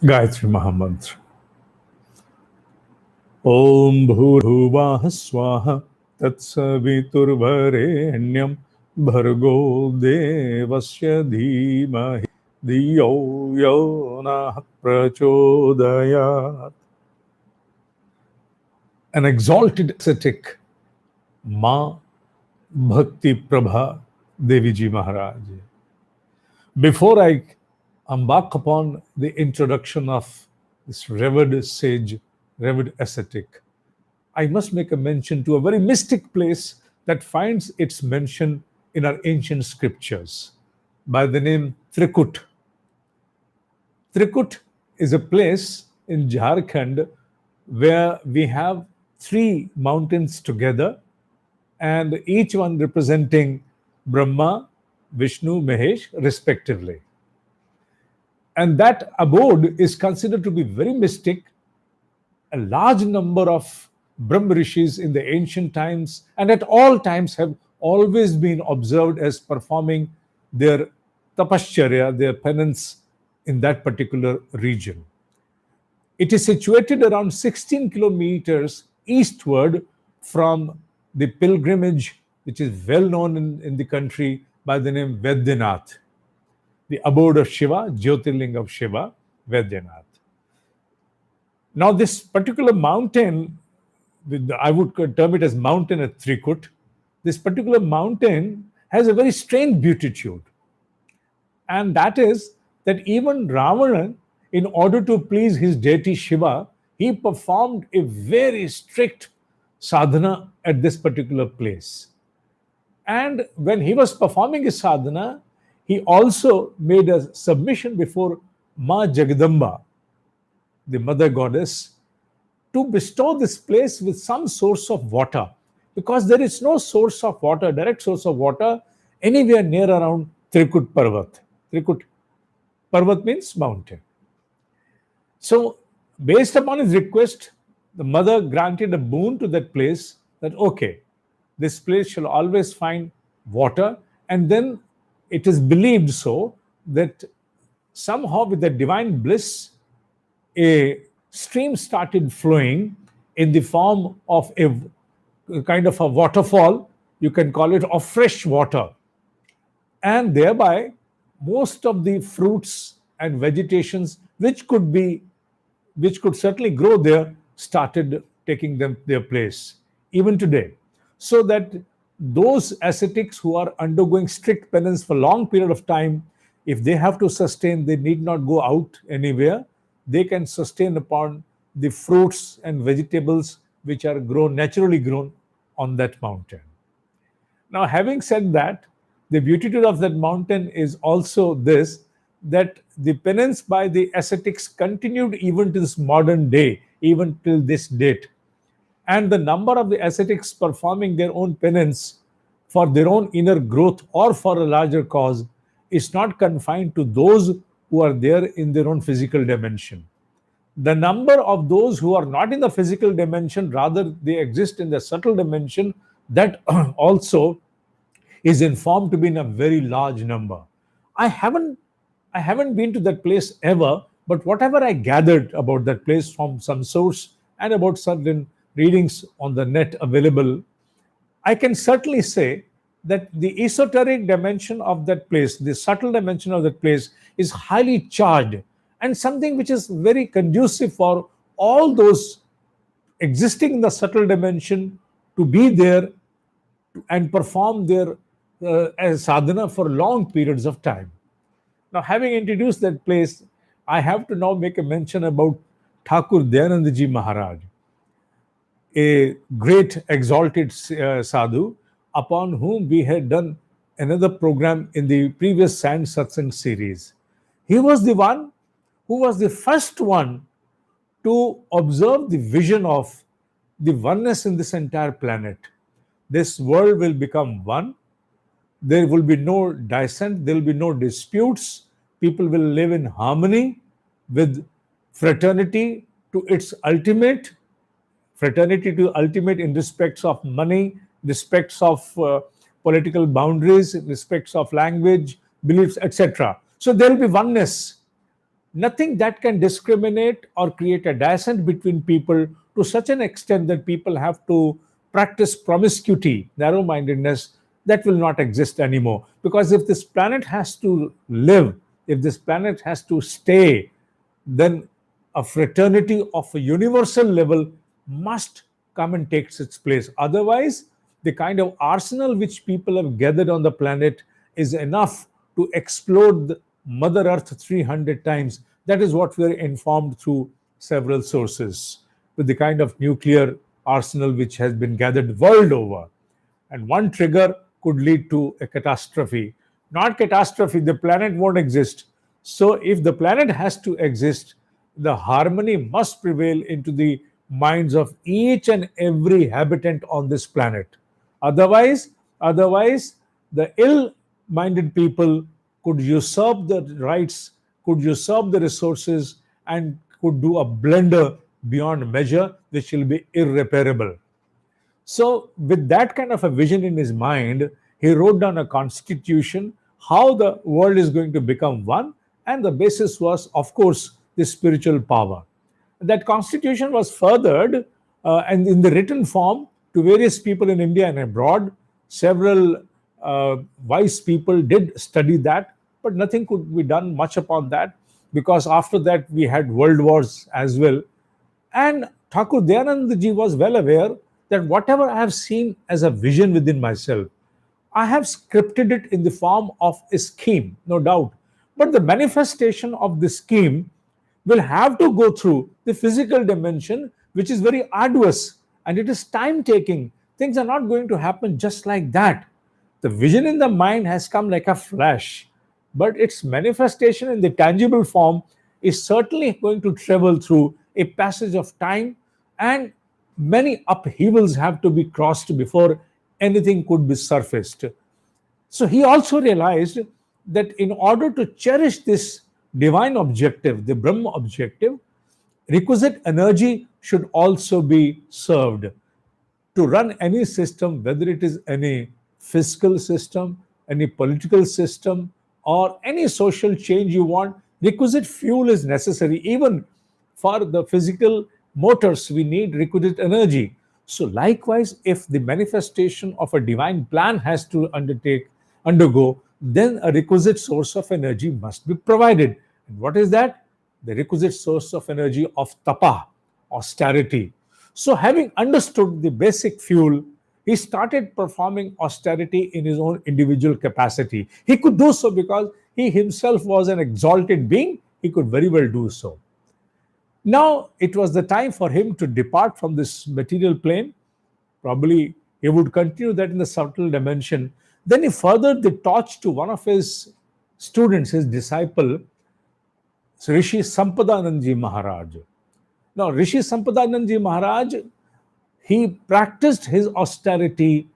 Gayatri Mahamantra. Om Bhurvah Swaha Tatsaviturvarenyam Bhargo Devasya Dhimahi Dhiyo Yonah Prachodayat. An exalted ascetic, Ma Bhakti Prabha Deviji Maharaj. Before I embark upon the introduction of this revered sage, revered ascetic, I must make a mention to a very mystic place that finds its mention in our ancient scriptures by the name Trikut. Trikut is a place in Jharkhand where we have three mountains together, and each one representing Brahma, Vishnu, Mahesh, respectively. And that abode is considered to be very mystic. A large number of Brahma rishis in the ancient times and at all times have always been observed as performing their tapascharya, their penance in that particular region. It is situated around 16 kilometers eastward from the pilgrimage, which is well known in the country by the name Vaidyanath, the abode of Shiva, Jyotirling of Shiva, Vaidyanath. Now, this particular mountain, I would term it as mountain at Trikut. This particular mountain has a very strange beatitude. And that is that even Ravana, in order to please his deity Shiva, he performed a very strict sadhana at this particular place. And when he was performing his sadhana, he also made a submission before Ma Jagadamba, the mother goddess, to bestow this place with some source of water, because there is no source of water, direct source of water, anywhere near around Trikut Parvat. Trikut Parvat means mountain. So, based upon his request, the mother granted a boon to that place that, okay, this place shall always find water. And then it is believed so that somehow with the divine bliss, a stream started flowing in the form of a kind of a waterfall, you can call it, of fresh water. And thereby, most of the fruits and vegetations which could certainly grow there started taking their place, even today. So that those ascetics who are undergoing strict penance for a long period of time, if they have to sustain, they need not go out anywhere. They can sustain upon the fruits and vegetables which are naturally grown on that mountain. Now, having said that, the beatitude of that mountain is also this, that the penance by the ascetics continued even to this modern day, even till this date. And the number of the ascetics performing their own penance for their own inner growth or for a larger cause is not confined to those who are there in their own physical dimension. The number of those who are not in the physical dimension, rather they exist in the subtle dimension, that also is informed to be in a very large number. I haven't been to that place ever, but whatever I gathered about that place from some source and about certain readings on the net available, I can certainly say that the esoteric dimension of that place, the subtle dimension of that place, is highly charged and something which is very conducive for all those existing in the subtle dimension to be there and perform their sadhana for long periods of time. Now, having introduced that place, I have to now make a mention about Thakur Dayanandaji Maharaj, a great exalted sadhu upon whom we had done another program in the previous Sand Satsang series. He was the one who was the first one to observe the vision of the oneness in this entire planet. This world will become one. There will be no dissent, there will be no disputes. People will live in harmony with fraternity to its ultimate, fraternity to ultimate in respects of money, respects of political boundaries, respects of language, beliefs, etc. So there will be oneness. Nothing that can discriminate or create a dissent between people to such an extent that people have to practice promiscuity, narrow mindedness, that will not exist anymore. Because if this planet has to live, if this planet has to stay, then a fraternity of a universal level must come and takes its place. Otherwise, the kind of arsenal which people have gathered on the planet is enough to explode the Mother Earth 300 times. That is what we are informed through several sources, with the kind of nuclear arsenal which has been gathered world over. And one trigger could lead to a catastrophe. Not catastrophe, the planet won't exist. So, if the planet has to exist, the harmony must prevail into the minds of each and every habitant on this planet. Otherwise, the ill-minded people could usurp the rights, could usurp the resources, and could do a blunder beyond measure, which will be irreparable. So, with that kind of a vision in his mind, he wrote down a constitution, how the world is going to become one, and the basis was, of course, the spiritual power. That constitution was furthered and in the written form to various people in India and abroad. Several wise people did study that, but nothing could be done much upon that, because after that we had world wars as well. And Thakur Dayanand was well aware that whatever I have seen as a vision within myself, I have scripted it in the form of a scheme, no doubt. But the manifestation of the scheme will have to go through the physical dimension, which is very arduous and it is time taking. Things are not going to happen just like that. The vision in the mind has come like a flash, but its manifestation in the tangible form is certainly going to travel through a passage of time, and many upheavals have to be crossed before anything could be surfaced. So he also realized that in order to cherish this divine objective, the Brahma objective, requisite energy should also be served. To run any system, whether it is any fiscal system, any political system, or any social change you want, requisite fuel is necessary. Even for the physical motors, we need requisite energy. So, likewise, if the manifestation of a divine plan has to undergo, then a requisite source of energy must be provided. And what is that? The requisite source of energy of tapa, austerity. So, having understood the basic fuel, he started performing austerity in his own individual capacity. He could do so because he himself was an exalted being. He could very well do so. Now, it was the time for him to depart from this material plane. Probably he would continue that in the subtle dimension. Then he furthered the torch to one of his students, his disciple, Rishi Sampadanandji Maharaj. Now, Rishi Sampadanandji Maharaj, he practiced his austerity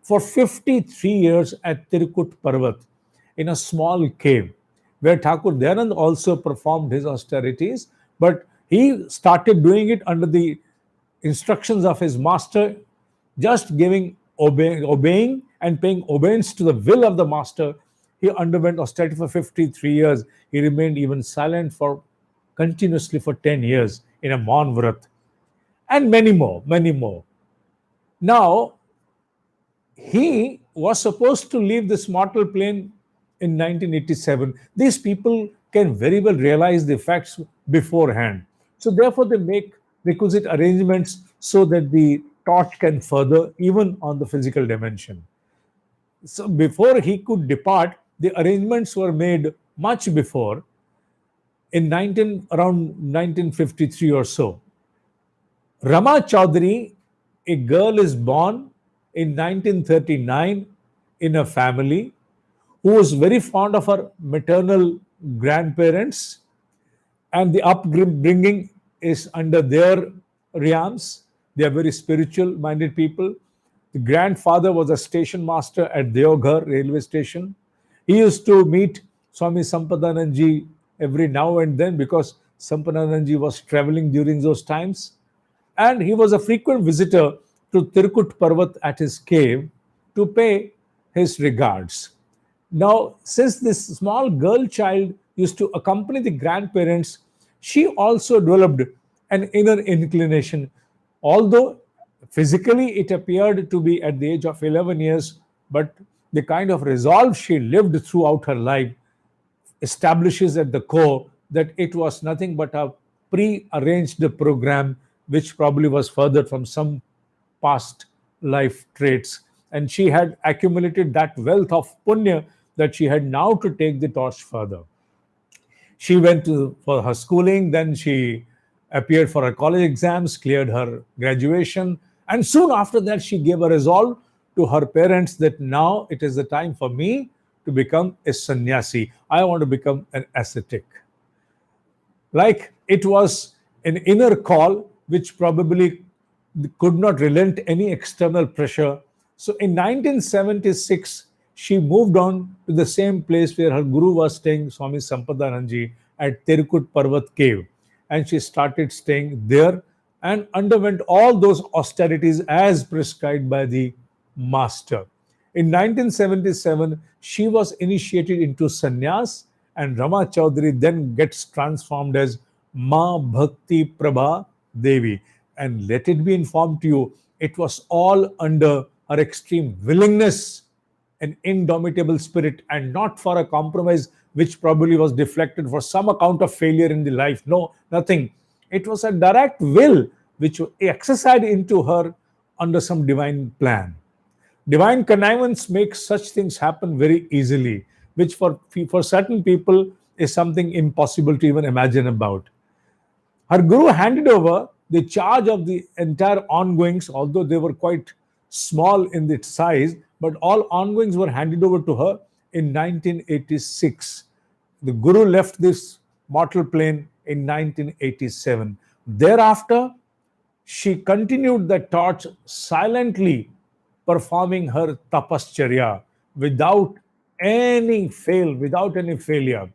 for 53 years at Tirukut Parvat in a small cave, where Thakur Dayanand also performed his austerities, but he started doing it under the instructions of his master, just obeying and paying obedience to the will of the master. He underwent austerity for 53 years. He remained even silent for continuously for 10 years in a Maun Vrat, and many more, many more. Now, he was supposed to leave this mortal plane in 1987. These people can very well realize the facts beforehand. So, therefore, they make requisite arrangements so that the torch can further even on the physical dimension. So, before he could depart, the arrangements were made much before, in around 1953 or so. Rama Chaudhary, a girl, is born in 1939 in a family who was very fond of her maternal grandparents, and the upbringing is under their realms. They are very spiritual minded people. The grandfather was a station master at Deoghar railway station. He used to meet Swami Sampadanandji every now and then because Sampadanandji was traveling during those times. And he was a frequent visitor to Tirukut Parvat at his cave to pay his regards. Now, since this small girl child used to accompany the grandparents, she also developed an inner inclination. Although physically it appeared to be at the age of 11 years, but the kind of resolve she lived throughout her life establishes at the core that it was nothing but a pre-arranged program which probably was furthered from some past life traits. And she had accumulated that wealth of punya that she had now to take the torch further. She went for her schooling, then she appeared for her college exams, cleared her graduation, and soon after that, she gave a resolve to her parents that now it is the time for me to become a sannyasi. I want to become an ascetic. Like it was an inner call which probably could not relent any external pressure. So in 1976, she moved on to the same place where her guru was staying, Swami Sampadananji, at Tirukut Parvat cave. And she started staying there and underwent all those austerities as prescribed by the master. In 1977, she was initiated into sannyas, and Rama Chaudhary then gets transformed as Ma Bhakti Prabha Devi. And let it be informed to you, it was all under her extreme willingness, an indomitable spirit, and not for a compromise which probably was deflected for some account of failure in the life. No, nothing. It was a direct will which exercised into her under some divine plan. Divine connivance makes such things happen very easily, which for certain people is something impossible to even imagine about. Her guru handed over the charge of the entire ongoings, although they were quite small in its size, but all ongoings were handed over to her in 1986. The guru left this mortal plane in 1987. Thereafter, she continued the torch silently, performing her tapascharya without any failure.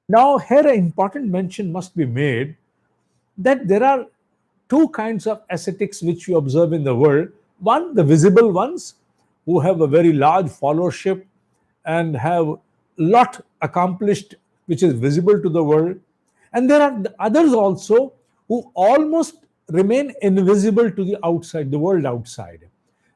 Now, here an important mention must be made that there are two kinds of ascetics which we observe in the world. One, the visible ones, who have a very large followership and have a lot accomplished, which is visible to the world. And there are the others also who almost remain invisible to the outside, the world outside.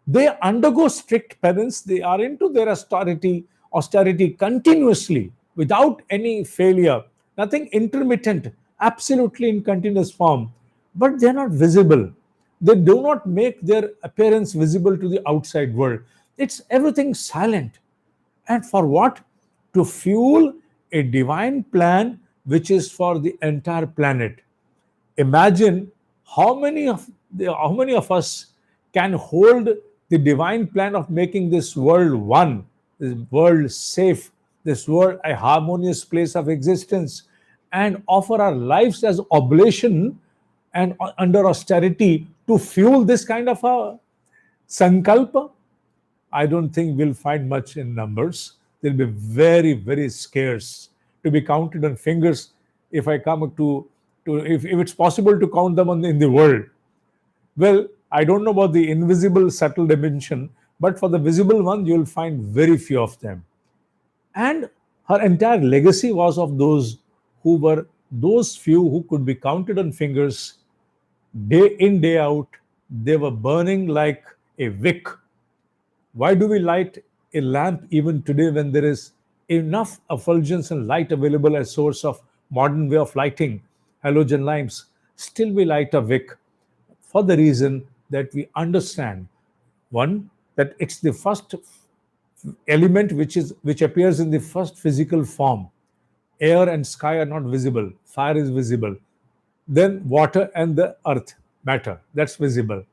They undergo strict penance, they are into their austerity continuously, without any failure, nothing intermittent, absolutely in continuous form, but they are not visible. They do not make their appearance visible to the outside world. It's everything silent. And for what? To fuel a divine plan which is for the entire planet. Imagine how many of us can hold the divine plan of making this world one, this world safe, this world a harmonious place of existence, and offer our lives as oblation and under austerity to fuel this kind of a sankalpa. I don't think we'll find much in numbers. They'll be very, very scarce, to be counted on fingers if I come to if it's possible to count them in the world. Well, I don't know about the invisible subtle dimension, but for the visible one, you'll find very few of them. And her entire legacy was of those who were those few who could be counted on fingers, day in, day out. They were burning like a wick. Why do we light a lamp even today when there is enough effulgence and light available as source of modern way of lighting, halogen lamps? Still we light a wick for the reason that we understand, one, that it's the first element which appears in the first physical form. Air and sky are not visible, fire is visible. Then water and the earth, matter, that's visible.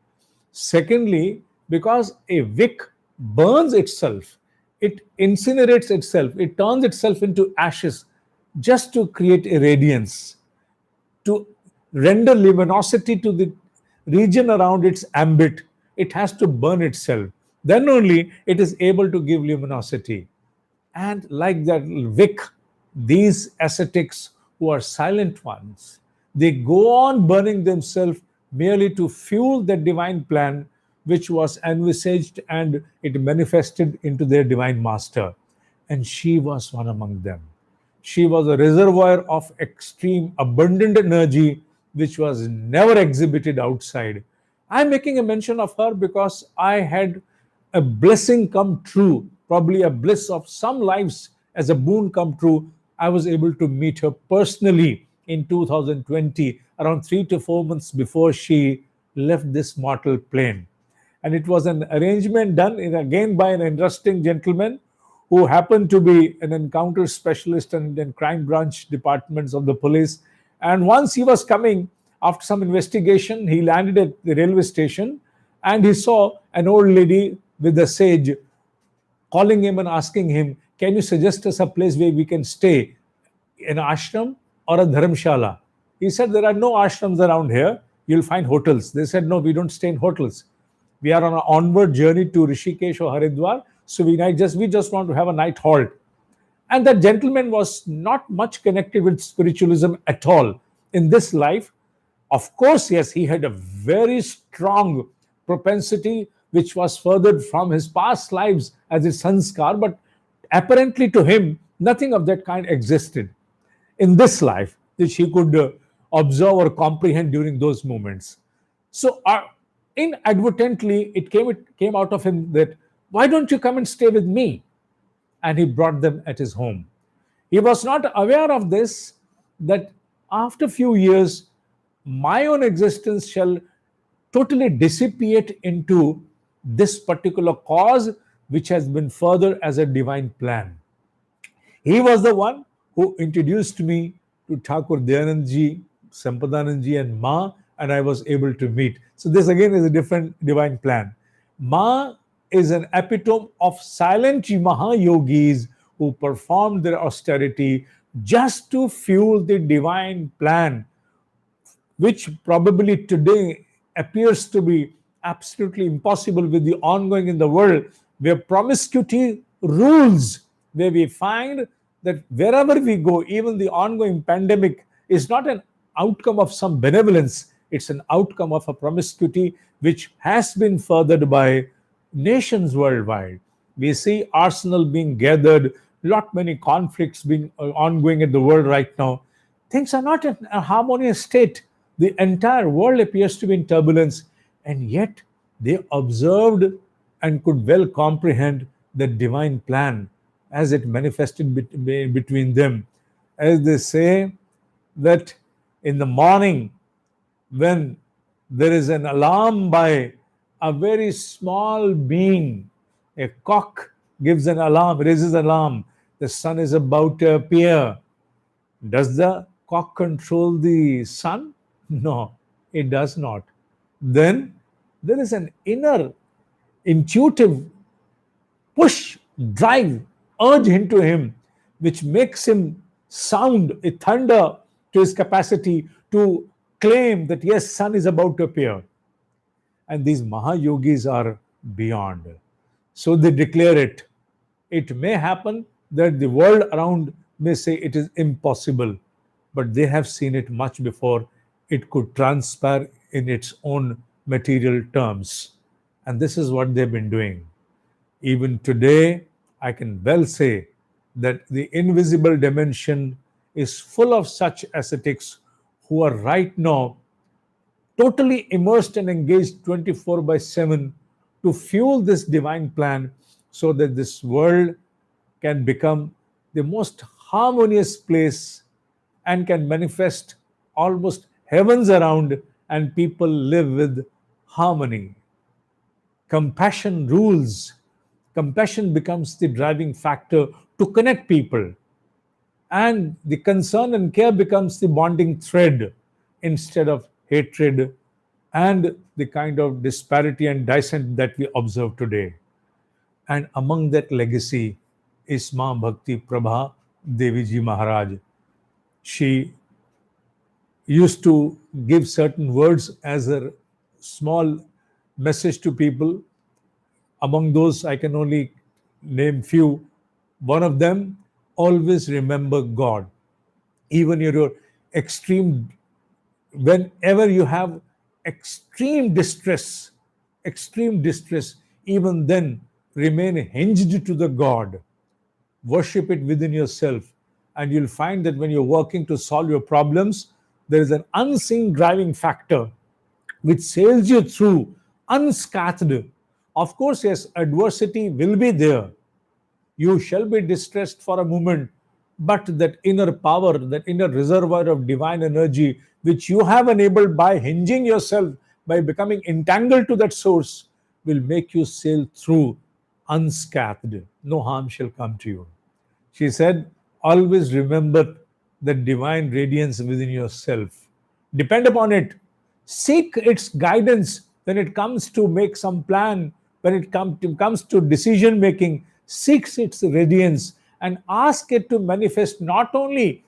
Secondly, because a wick burns itself, it incinerates itself, it turns itself into ashes just to create a radiance, to render luminosity to the region around its ambit. It has to burn itself. Then only it is able to give luminosity. And like that wick, these ascetics who are silent ones, they go on burning themselves merely to fuel the divine plan which was envisaged and it manifested into their divine master. And she was one among them. She was a reservoir of extreme, abundant energy which was never exhibited outside. I'm making a mention of her because I had a blessing come true, probably a bliss of some lives as a boon come true. I was able to meet her personally in 2020, around 3 to 4 months before she left this mortal plane. And it was an arrangement done again by an interesting gentleman who happened to be an encounter specialist and in crime branch departments of the police. And once he was coming, after some investigation, he landed at the railway station and he saw an old lady with a sage calling him and asking him, "Can you suggest us a place where we can stay? An ashram or a dharamshala?" He said, "There are no ashrams around here. You'll find hotels." They said, "No, we don't stay in hotels. We are on an onward journey to Rishikesh or Haridwar, so we just want to have a night halt." And that gentleman was not much connected with spiritualism at all in this life. Of course, yes, he had a very strong propensity which was furthered from his past lives as his sanskar, but apparently to him, nothing of that kind existed in this life which he could observe or comprehend during those moments. So, inadvertently, it came out of him that, "Why don't you come and stay with me?" And he brought them at his home. He was not aware of this, that after a few years, my own existence shall totally dissipate into this particular cause, which has been further as a divine plan. He was the one who introduced me to Thakur Dayanandji, Sampadanandji, and Ma, and I was able to meet. So, this again is a different divine plan. Ma is an epitome of silent Mahayogis who performed their austerity just to fuel the divine plan, which probably today appears to be absolutely impossible with the ongoing in the world, where promiscuity rules, where we find that wherever we go, even the ongoing pandemic is not an outcome of some benevolence, it's an outcome of a promiscuity which has been furthered by nations worldwide. We see arsenal being gathered, lot many conflicts being ongoing in the world right now. Things are not in a harmonious state. The entire world appears to be in turbulence, and yet they observed and could well comprehend the divine plan as it manifested between them. As they say, that in the morning, when there is an alarm by a very small being, a cock gives an alarm, raises alarm, the sun is about to appear. Does the cock control the sun? No, it does not. Then there is an inner intuitive push, drive, urge into him, which makes him sound a thunder to his capacity to claim that yes, sun is about to appear. And these Mahayogis are beyond. So they declare it. It may happen that the world around may say it is impossible, but they have seen it much before it could transpire in its own material terms. And this is what they've been doing. Even today, I can well say that the invisible dimension is full of such ascetics who are right now totally immersed and engaged 24 by 7 to fuel this divine plan so that this world can become the most harmonious place and can manifest almost heavens around and people live with harmony. Compassion rules. Compassion becomes the driving factor to connect people. And the concern and care becomes the bonding thread instead of hatred and the kind of disparity and dissent that we observe today. And among that legacy is Ma Bhakti Prabha Devi Ji Maharaj. She used to give certain words as a small message to people. Among those, I can only name few. One of them, always remember God. Even your extreme, whenever you have extreme distress, even then remain hinged to the God. Worship it within yourself And you'll find that when you're working to solve your problems, there is an unseen driving factor which sails you through unscathed. Of course, yes, adversity will be there. You shall be distressed for a moment, but that inner power, that inner reservoir of divine energy, which you have enabled by hinging yourself, by becoming entangled to that source, will make you sail through unscathed. No harm shall come to you. She said, always remember the divine radiance within yourself. Depend upon it. Seek its guidance when it comes to make some plan, when it comes to decision making. Seeks its radiance and ask it to manifest not only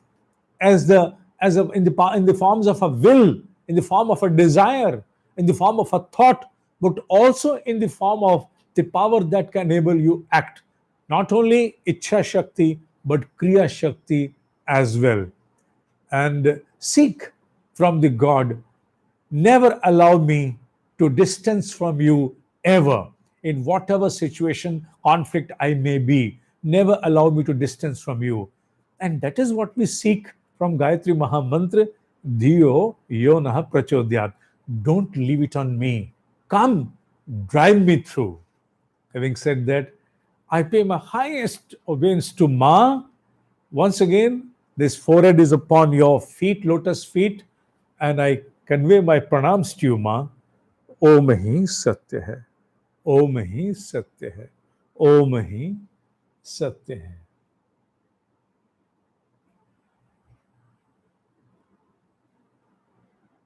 as the in the forms of a will, in the form of a desire, in the form of a thought, but also in the form of the power that can enable you act. Not only Ichha Shakti, but Kriya Shakti as well. And seek from the God, never allow me to distance from you ever. In whatever situation, conflict I may be, never allow me to distance from you. And that is what we seek from Gayatri Mahamantra, Dhiyo Yonaha Prachodyat. Don't leave it on me. Come, drive me through. Having said that, I pay my highest obedience to Ma. Once again, this forehead is upon your feet, lotus feet, and I convey my pranams to you, Ma. ओम ही सत्य है, ओम ही सत्य है, ओम ही सत्य है.